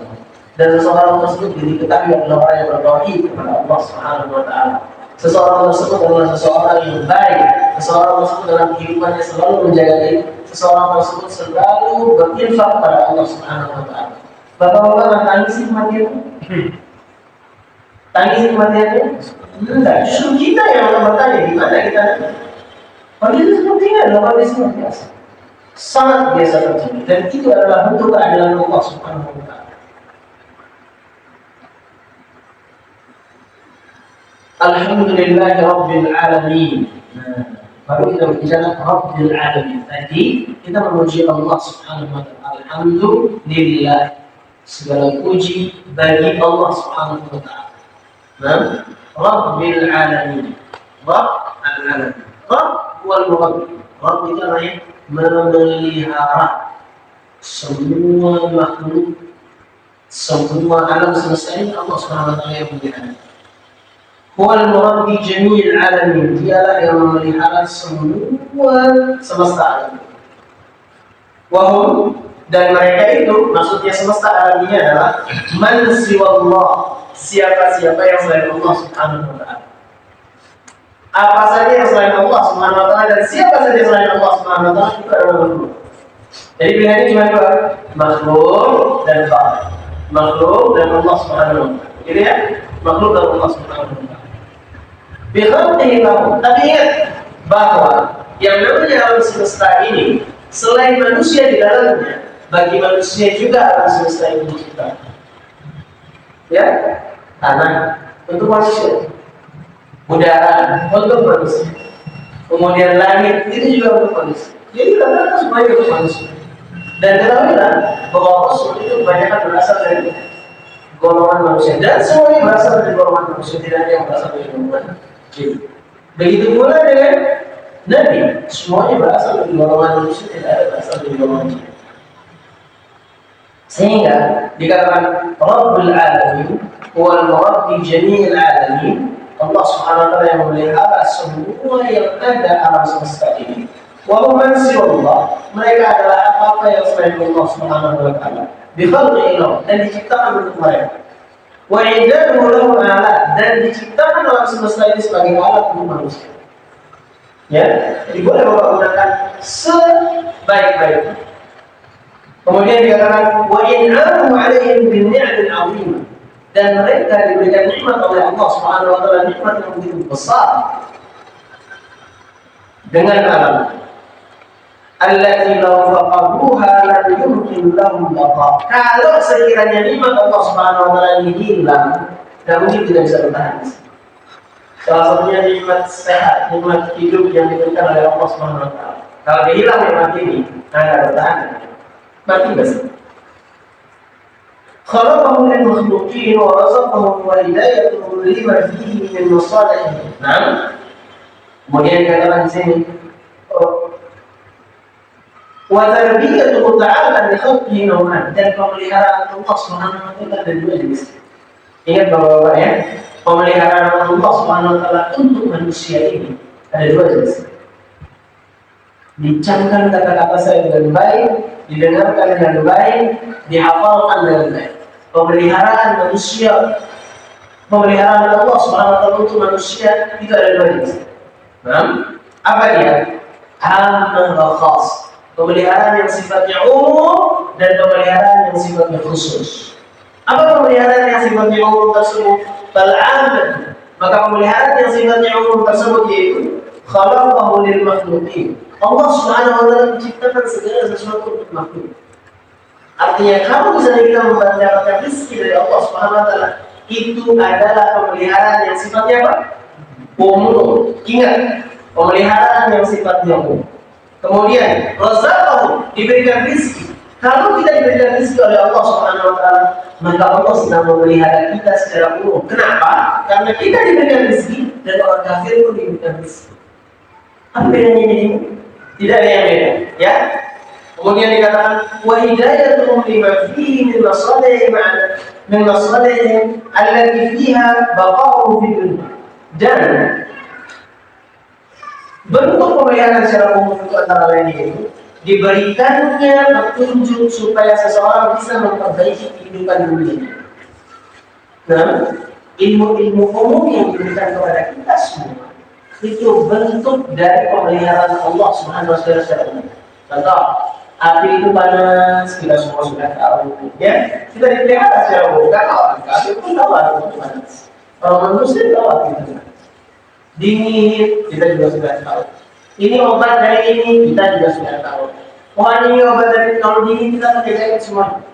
dan seseorang tersebut diketahui adalah orang yang bertauhid kepada Allah Subhanahu wa taala, seseorang tersebut adalah seseorang yang baik, seseorang tersebut dalam kehidupannya selalu menjaga diri, seseorang tersebut selalu berinfak kepada Allah Subhanahu wa taala. Bapak-bapak akan tangisi kematiannya? Tangisi kematiannya? Tidak, justru kita yang akan bertanya di mana kita nanti. Kondisi seperti ini adalah kondisi yang biasa, sangat biasa terjadi, dan itu adalah bentuk keadilan Allah Subhanahu wa taala. Alhamdulillah Rabbil Alamin. Baru kita berbicara Rabbil Alamin. Tadi kita memuji Allah Subhanahu wa taala. Alhamdulillah, segala puji bagi Allah Subhanahu wa taala. Nah, Rabbil Alamin. Rabb al-Alamin. Rabb wal Murabb. Rabb itu artinya memelihara semua makhluk, semua alam semesta ini Allah Subhanahu wa taala yang memelihara. Huwal murabbi jami'il alamin, dialah yang memelihara semua semesta alam. Wahum, dan mereka itu, maksudnya semesta alam ini adalah man siwallah, siapa-siapa yang selain Allah Subhanahu wa taala. Apa saja yang selain Allah Subhanahu wa taala dan siapa saja selain Allah Subhanahu wa taala itu adalah makhluk. Jadi pilihannya cuma dua, makhluk dan khaliq. Makhluk dan Allah Subhanahu wa taala. Gitu ya? Makhluk dan Allah Subhanahu wa taala. Bikhalqihi lahum. Tapi ingat bahwa yang namanya alam semesta ini selain manusia di dalamnya, bagi manusia juga alam semesta ini diciptakan. Ya, tanah untuk manusia, udara untuk manusia, kemudian langit itu juga untuk manusia. Jadi kadang-kadang semuanya untuk manusia. Dan ketahuilah bahwa Rasul itu kebanyakan berasal dari golongan manusia, dan semuanya berasal dari golongan manusia, tidak ada yang berasal dari golongan jin. Begitu pula dengan Nabi, semuanya berasal dari golongan manusia, tidak ada berasal dari golongan jin. Sehingga dikatakan Rabbul Alamin wal Murabbi Jami'il Alamin, Allah Subhanahu wa taala yang memelihara semua yang ada alam semesta ini. Wa man siwallah, mereka adalah apa-apa yang selain Allah Subhanahu wa taala. Bi khalqi ilah, dan diciptakan untuk mereka. Wa iddahu lahu alat, dan diciptakan alam semesta ini sebagai alat untuk manusia. Ya, jadi boleh Bapak gunakan sebaik-baiknya. Kemudian dikatakan wa in'amu 'alaihim bin ni'matin 'azimah, dan mereka diberikan nikmat oleh Allah Subhanahu wa taala, nikmat yang begitu besar dengan alam allati law faqaduha lam yumkin lahum baqa. Kalau sekiranya nikmat Allah Subhanahu wa taala ini hilang, dan mungkin tidak bisa bertahan. Salah satunya nikmat sehat, nikmat hidup yang diberikan oleh Allah Subhanahu wa taala. Kalau hilang nikmat ini, tidak bertahan. Mati basi. Khalaqahu lil makhluqin wa razaqahum wa hidayatuhum lima fihi min masalih. Nah, kemudian dikatakan di sini wa tarbiyatuhu ta'ala li khalqihi naw'an, dan pemeliharaan Allah Subhanahu wa taala ada dua jenis. Ingat Bapak-bapak ya, pemeliharaan Allah Subhanahu wa taala untuk manusia ini ada dua jenis. Dicamkan kata-kata saya dengan baik, didengarkan dengan baik, dihafalkan dengan baik. Pemeliharaan manusia, pemeliharaan Allah Subhanahu wa taala untuk manusia itu ada dua jenis. Nah, apa dia? Am wa khas. Pemeliharaan yang sifatnya umum dan pemeliharaan yang sifatnya khusus. Apa pemeliharaan yang sifatnya umum tersebut? Bal'aman Maka pemeliharaan yang sifatnya umum tersebut yaitu khalaqahu lil makhluqin. Allah Subhanahu wa taala menciptakan segala sesuatu untuk makhluk. Artinya kalau misalnya kita mendapatkan rezeki dari Allah Subhanahu wa taala, itu adalah pemeliharaan yang sifatnya apa? Umum. Ingat, pemeliharaan yang sifatnya umum. Kemudian razaqahu, diberikan rezeki. Kalau kita diberikan rezeki oleh Allah Subhanahu wa taala, maka Allah sedang memelihara kita secara umum. Kenapa? Karena kita diberikan rezeki dan orang kafir pun diberikan rezeki. Apa bedanya ini? Tidak ada yang beda, ya. Kemudian dikatakan wa hidayatuhum lima fihi min masalihim allati fiha baqa'u fid dunya. Dan bentuk pemeliharaan secara umum itu antara lain itu diberikannya petunjuk supaya seseorang bisa memperbaiki kehidupan dunia. Nah, ilmu-ilmu umum yang diberikan kepada kita semua itu bentuk dari pemeliharaan Allah Subhanahu wa taala secara umum. Contoh, api itu panas, kita semua sudah tahu. Ya, kita dipelihara secara umum. Kalau api pun tahu api panas. Orang manusia tahu api panas. Dingin, kita juga sudah tahu. Ini obat dari ini, kita juga sudah tahu. Wah, ini obat dari kalau dingin kita pakai jaket semua.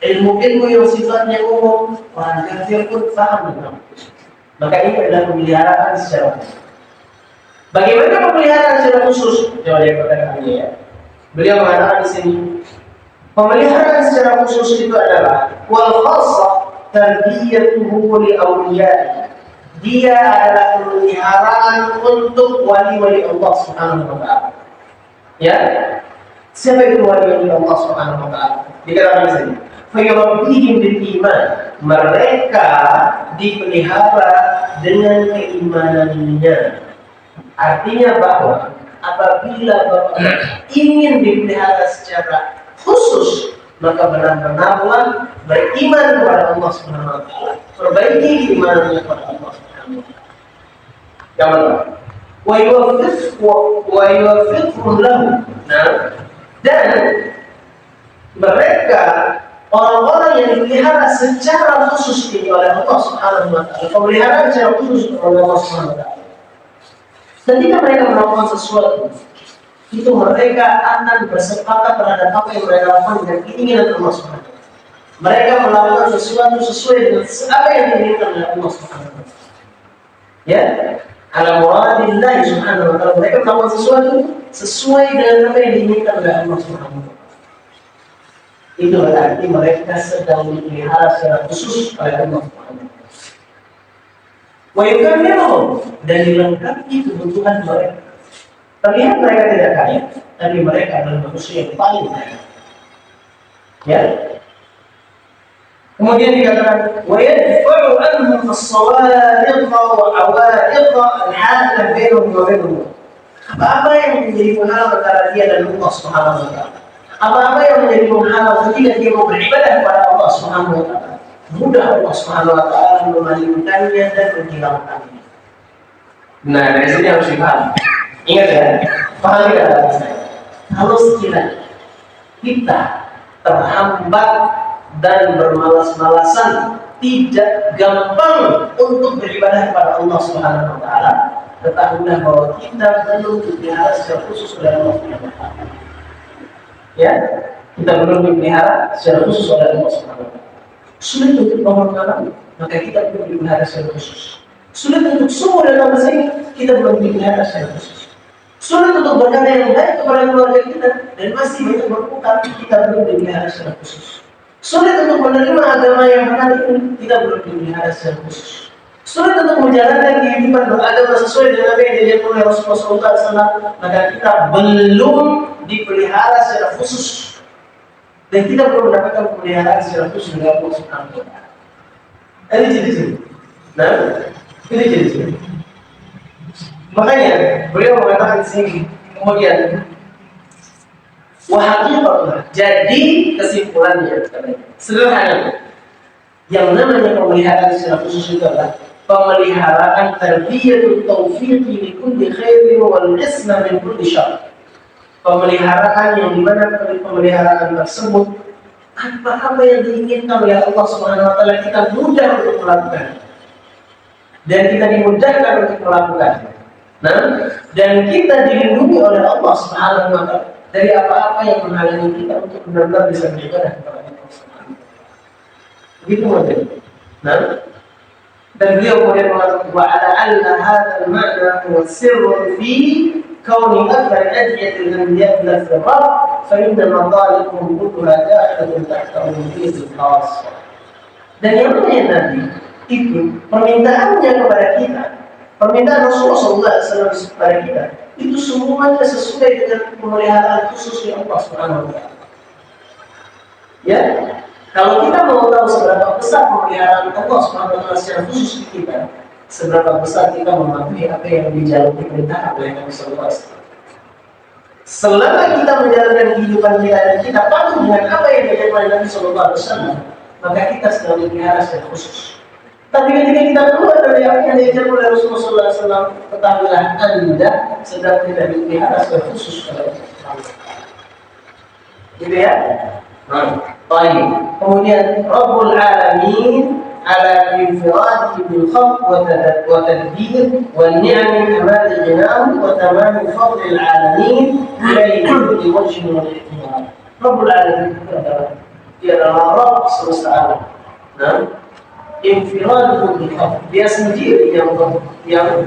Ilmu-ilmu yang sifatnya umum, orang kafir pun paham tentang itu. Maka ini adalah pemeliharaan secara umum. Bagaimana pemeliharaan secara khusus? Coba lihat pertanyaannya ya. Beliau mengatakan di sini, pemeliharaan secara khusus itu adalah wal khassah tarbiyatuhu li awliya'i. Dia adalah pemeliharaan untuk wali-wali Allah Subhanahu wa taala. Ya. Siapa itu wali-wali Allah Subhanahu wa taala? Dikatakan di sini, fayurabbihim bil iman. Mereka dipelihara dengan keimanannya. Artinya bahwa apabila Bapak ingin dipelihara secara khusus, maka benar-benarlah beriman kepada Allah Subhanahu wa taala. Perbaiki keimanannya kepada Allah Subhanahu wa taala. Jangan wa yuwaffiqhum lahu. Nah, dan mereka orang-orang yang dipelihara secara khusus ini oleh Allah Subhanahu wa taala, pemeliharaan secara khusus oleh Allah Subhanahu wa taala. Ketika mereka melakukan sesuatu, itu mereka akan bersepakat terhadap apa yang mereka lakukan dengan keinginan Allah Subhanahu wa taala. Mereka melakukan sesuatu sesuai dengan apa yang diinginkan oleh Allah Subhanahu wa taala. Ya, ala muradillah Subhanahu wa taala. Mereka melakukan sesuatu sesuai dengan apa yang diinginkan oleh Allah Subhanahu wa taala. Itu berarti mereka sedang dipelihara secara khusus oleh Allah Subhanahu wa taala. Wa yukammiluhum, dan dilengkapi kebutuhan mereka. Terlihat mereka tidak kaya, tapi mereka adalah manusia yang paling kaya. Ya. Kemudian dikatakan wa yadfa'u anhum as-sawariq wa awaiq al-halah bainahum wa bainahum. Apa-apa yang menjadi penghalang antara dia dan Allah Subhanahu wa taala. Apa-apa yang menjadi penghalang ketika dia mau beribadah kepada Allah Subhanahu wa taala, mudah Allah Subhanahu wa taala memalingkannya dan menghilangkannya. Nah, dari sini harus dipahami. Ingat ya, pahami kata saya. Kalau sekiranya kita terhambat dan bermalas-malasan, tidak gampang untuk beribadah kepada Allah Subhanahu wa taala, ketahuilah bahwa kita belum dipelihara secara khusus oleh Allah Subhanahu wa taala. Ya, kita belum dipelihara secara khusus oleh Allah Subhanahu wa taala. Sulit untuk bangun malam, maka kita belum dipelihara secara khusus. Sulit untuk semua datang ke sini, kita belum dipelihara secara khusus. Sulit untuk berkata yang baik kepada keluarga kita dan masih banyak berputar, kita belum dipelihara secara khusus. Sulit untuk menerima agama yang benar ini, kita belum dipelihara secara khusus. Sulit untuk menjalankan kehidupan beragama sesuai dengan apa yang diajarkan oleh Rasulullah SAW, maka kita belum dipelihara secara khusus. Dan kita perlu mendapatkan pemeliharaan secara khusus dari Allah Subhanahu wa taala. Ini ciri-ciri. Nah, ini ciri-ciri. Makanya beliau mengatakan di sini, kemudian wahaqiqatullah. Jadi kesimpulannya sederhana. Yang namanya pemeliharaan secara khusus itu adalah pemeliharaan tarbiyatut taufiqi li kulli khairin wal isma min kulli syarr. Pemeliharaan yang dimana pemeliharaan tersebut apa-apa yang diinginkan oleh Allah Subhanahu wa taala kita mudah untuk melakukan. dan kita dimudahkan untuk melakukannya. Nah, dan kita dilindungi oleh Allah Subhanahu wa taala dari apa-apa yang menghalangi kita untuk benar-benar bisa beribadah kepada Allah Subhanahu wa taala. Begitu model. Nah, dan beliau kemudian mengatakan wa ala anna hadzal ma'na huwa sirrun fi kauni akbar adhiyatil anbiya ila sirrat fa inna matalikum kullaha dakhilatun tahta umumiyyatil khas. Dan yang namanya Nabi itu permintaannya kepada kita, permintaan Rasulullah SAW kepada kita itu semuanya sesuai dengan pemeliharaan khusus yang Allah Subhanahu wa taala. Ya, kalau kita mau tahu seberapa besar pemeliharaan Allah Subhanahu wa taala secara khusus di kita, seberapa besar kita mematuhi apa yang dijalani perintah oleh Nabi sallallahu alaihi wasallam. Selama kita menjalankan kehidupan kita dan kita patuh dengan apa yang diajarkan oleh Nabi sallallahu alaihi wasallam, maka kita sedang dipelihara secara khusus. Tapi ketika kita keluar dari apa yang diajarkan oleh Rasulullah sallallahu alaihi wasallam, ketahuilah Anda sedang tidak dipelihara secara khusus oleh Allah. Gitu ya? Baik. Kemudian Rabbul Alamin ala infiradihi bil khalq wa tadbir wa ni'am kamal al-ghinam wa tamam fadl al-alamin ilayhi kulli wajh wa ihtimam. Rabbul Alamin dia adalah Rabb semesta alam. Nah, infiradihi bil khalq, dia sendiri yang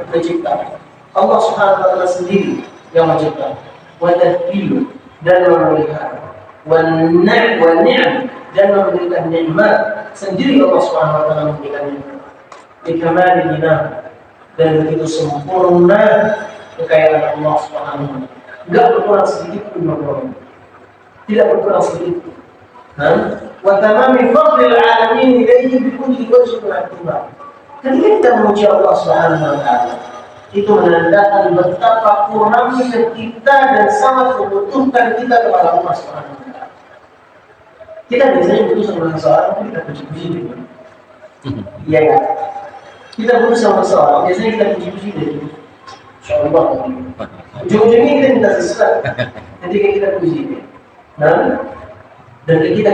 mencipta. Allah Subhanahu wa taala sendiri yang mencipta. Wa tadbir dan memelihara. Wa-ni'am dan memberikan nikmat sendiri Allah Subhanahu wa taala memberikan nikmat. Bikamal dinam dan begitu sempurna kekayaan Allah Subhanahu wa taala. Enggak berkurang sedikit pun berkurang. Tidak berkurang sedikit pun. Wa tamami fadlil alamin ilayhi bi kulli wajhin wa ihtimam. Ketika kita memuji Allah Subhanahu wa taala, itu menandakan betapa kurangnya kita dan sangat membutuhkan kita kepada Allah Subhanahu wa taala. Kita biasanya butuh sama seseorang, kita puji-puji dia. Iya kan? Kita butuh sama seseorang, biasanya kita puji-puji dia. Insyaallah. Ujung-ujungnya kita minta sesuatu ketika kita puji dia. Dan ketika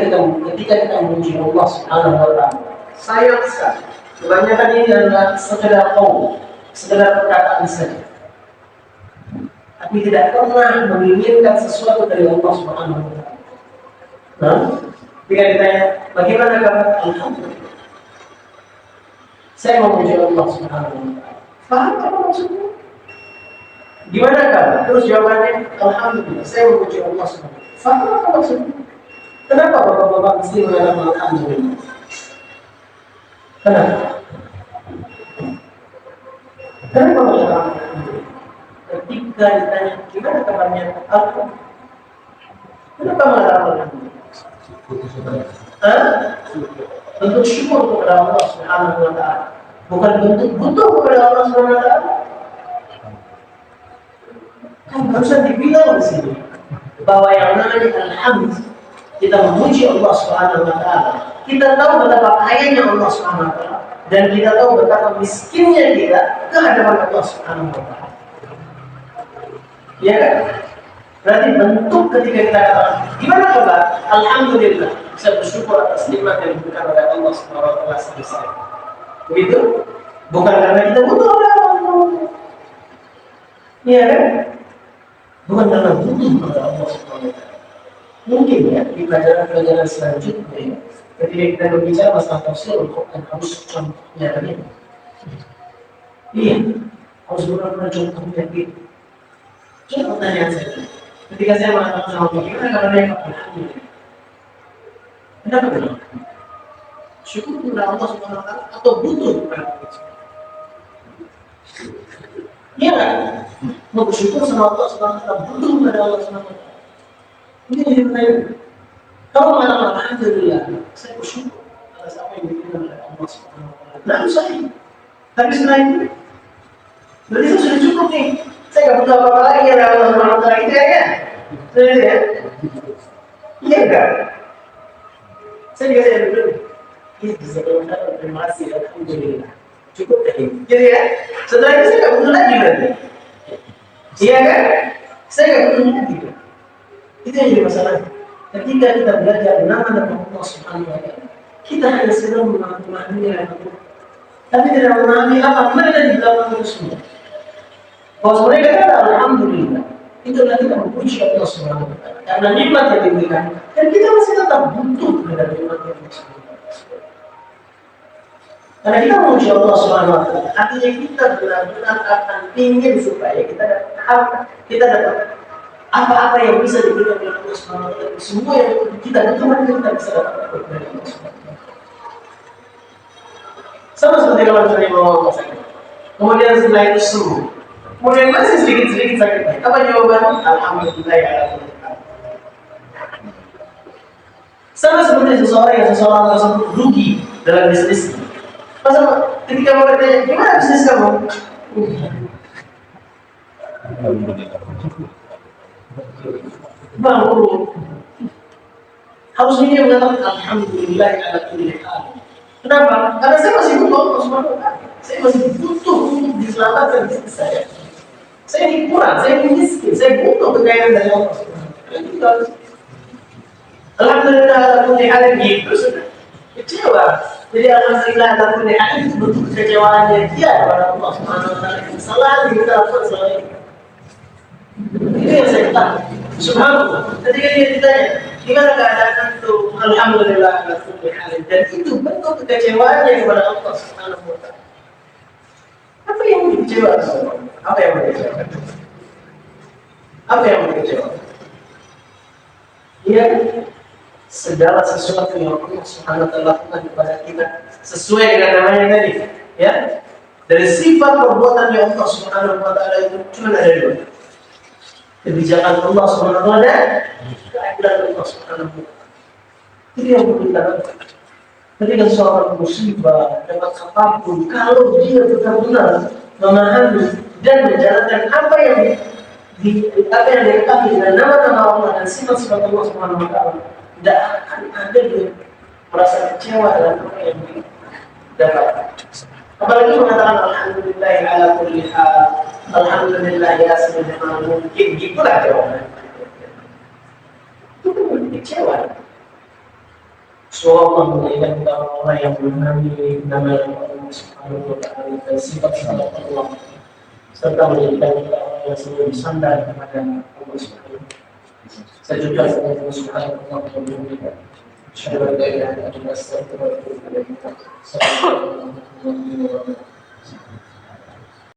kita memuji Allah Subhanahu wa taala, sayang sekali. Kebanyakan ini adalah sekedar qaul, sekedar perkataan saja. Tapi tidak pernah menginginkan sesuatu dari Allah Subhanahu wa taala. Jika ditanya, bagaimana kabar? Alhamdulillah. Saya memuji Allah Subhanahu wa taala. Faham apa maksudnya? Gimana kabar? Terus jawabannya, alhamdulillah. Saya memuji Allah Subhanahu wa taala. Faham apa maksudnya? Kenapa bapak-bapak mesti mengatakan alhamdulillah? Kenapa? Kenapa mengatakan alhamdulillah? Ketika ditanya, gimana kabarnya? Alhamdulillah. Kenapa mengatakan alhamdulillah? Bentuk syukur kepada Allah Subhanahu wa taala, bukan bentuk butuh kepada Allah Subhanahu wa taala. Kan harusnya dibilang di sini bahwa yang namanya alhamd, kita memuji Allah Subhanahu wa taala. Kita tahu betapa kayanya Allah Subhanahu wa taala dan kita tahu betapa miskinnya kita ke hadapan Allah Subhanahu wa taala. Ya kan? Berarti bentuk ketika kita katakan, gimana kabar? Alhamdulillah, saya bersyukur atas nikmat yang diberikan oleh Allah Subhanahu wa taala sama saya. Begitu? Bukan karena kita butuh oleh Allah. Iya kan? Bukan karena butuh kepada Allah Subhanahu wa taala. Mungkin ya di pelajaran-pelajaran selanjutnya ya, ketika kita berbicara masalah tafsir Al-Quran harus contohnya tadi. Iya, harus benar-benar contohnya gitu. Coba pertanyaan saya. Ketika saya mengatakan sama Bapak, gimana kalau dia alhamdulillah? Kenapa begitu? Syukur kepada Allah Subhanahu wa taala atau butuh kepada Allah? Iya kan? Mau bersyukur sama Allah Subhanahu wa taala, butuh kepada Allah Subhanahu wa taala. Ini jadi pertanyaan. Kalau mengatakan alhamdulillah, saya bersyukur atas apa yang diberikan oleh Allah Subhanahu wa taala. Nah, saya. Tapi setelah itu, berarti itu sudah cukup nih. Saya nggak butuh apa-apa lagi ya Allah Subhanahu wa taala itu ya. Sudah ya? Iya enggak? Saya juga saya dulu. Iya bisa berdoa terima kasih alhamdulillah. Cukup deh. Jadi ya. Setelah itu saya nggak butuh lagi berarti. Iya kan? Saya nggak butuh lagi. Itu yang jadi masalah. Ketika kita belajar nama-nama Allah Subhanahu wa taala, kita hanya sedang memahaminya. tapi tidak memahami apa mereka di belakang itu semua. Kalau mereka kata alhamdulillah, itulah kita memuji Allah Subhanahu wa taala karena nikmat yang diberikan dan kita masih tetap butuh dengan nikmat yang diberikan. Karena kita memuji Allah Subhanahu wa taala, artinya kita benar-benar akan ingin supaya kita dapat apa-apa yang bisa diberikan oleh Allah Subhanahu wa taala. Semua yang kita butuhkan kita bisa dapat dari Allah Subhanahu wa taala. Sama seperti kalau misalnya mau sakit, kemudian setelah itu sembuh, kemudian masih sedikit-sedikit sakitnya. Apa jawabannya? Alhamdulillah ya Allah. Sama seperti seseorang tersebut rugi dalam bisnis. Masa ketika mau bertanya, gimana bisnis kamu? Alhamdulillah. Bangkrut. Harusnya dia mengatakan alhamdulillah ala kulli hal. Kenapa? Karena saya masih butuh Allah Subhanahu wa taala. Saya masih butuh untuk diselamatkan bisnis saya. Saya ini kurang, saya ini miskin, saya butuh kekayaan dari Allah Subhanahu wa taala. Alhamdulillah ala kulli hal gitu sudah. Kecewa. Jadi alhamdulillah ala kulli hal itu bentuk kekecewaan dia kepada Allah Subhanahu wa taala. Selalu kita lakukan selalu. Itu yang saya katakan. Subhanallah. Ketika dia ditanya, gimana keadaan itu? Alhamdulillah ala kulli hal. Dan itu bentuk kekecewaannya kepada Allah Subhanahu wa taala. Apa yang dikecewakan? Apa yang mengecewakan? Apa yang mengecewakan? Dia segala sesuatu yang Allah Subhanahu wa taala lakukan kepada kita sesuai dengan namanya tadi, ya. Dari sifat perbuatan yang Allah Subhanahu wa taala itu cuma ada dua. Kebijakan Allah Subhanahu wa taala dan keadilan Allah Subhanahu wa taala. Itu yang perlu kita lakukan. Ketika seorang musibah dapat apapun, kalau dia benar-benar memahami dan menjalankan apa yang diketahui dengan nama-nama Allah dan sifat-sifat Allah Subhanahu wa taala, tidak akan ada dia merasa kecewa dalam apa yang didapat. Apalagi mengatakan alhamdulillah ala kulli hal, alhamdulillah ya sebagaimana mungkin, gitulah jawabannya. Itu kan kecewa. Semoga Allah menjadikan kita orang yang memahami nama Allah Subhanahu wa taala dan sifat-sifat Allah, serta menjadikan kita orang yang selalu bersandar kepada Allah Subhanahu wa taala. Saya juga Allah Subhanahu wa taala berdoa. Asyhadu an la ilaha illallah wa astaghfiruka wa atubu ilaik.